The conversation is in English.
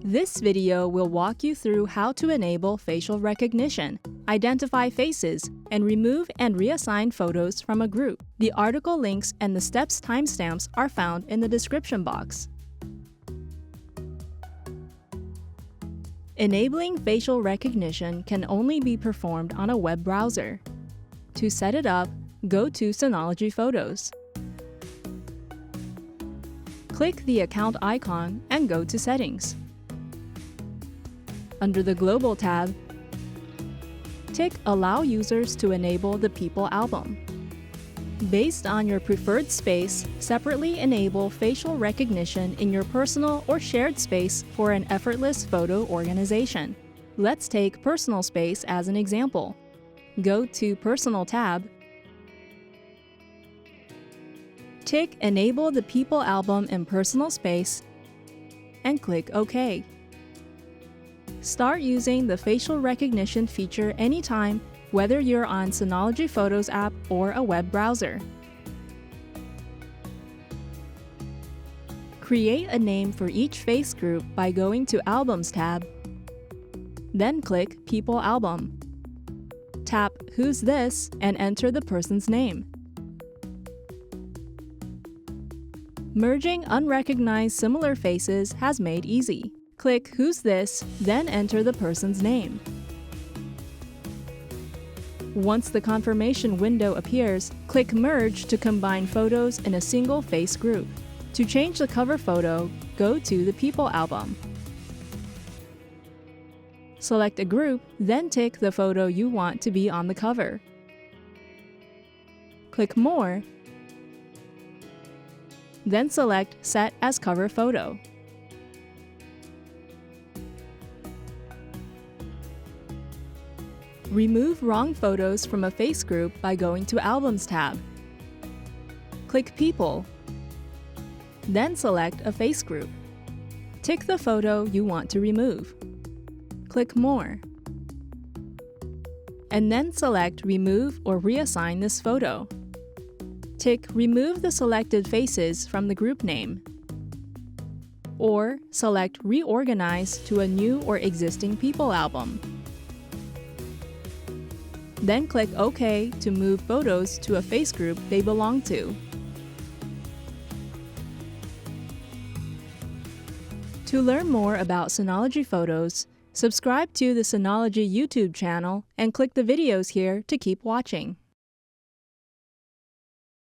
This video will walk you through how to enable facial recognition, identify faces, and remove and reassign photos from a group. The article links and the steps timestamps are found in the description box. Enabling facial recognition can only be performed on a web browser. To set it up, go to Synology Photos. Click the account icon and go to Settings. Under the Global tab, tick Allow users to enable the People album. Based on your preferred space, separately enable facial recognition in your personal or shared space for an effortless photo organization. Let's take personal space as an example. Go to Personal tab, tick Enable the People album in personal space, and click OK. Start using the facial recognition feature anytime, whether you're on Synology Photos app or a web browser. Create a name for each face group by going to Albums tab, then click People album. Tap Who's This and enter the person's name. Merging unrecognized similar faces has made easy. Click Who's This, then enter the person's name. Once the confirmation window appears, click Merge to combine photos in a single face group. To change the cover photo, go to the People album. Select a group, then tick the photo you want to be on the cover. Click More, then select Set as Cover Photo. Remove wrong photos from a face group by going to Albums tab. Click People, then select a face group. Tick the photo you want to remove. Click More, and then select Remove or reassign this photo. Tick Remove the selected faces from the group name, or select Reorganize to a new or existing People album. Then click OK to move photos to a face group they belong to. To learn more about Synology Photos, subscribe to the Synology YouTube channel and click the videos here to keep watching.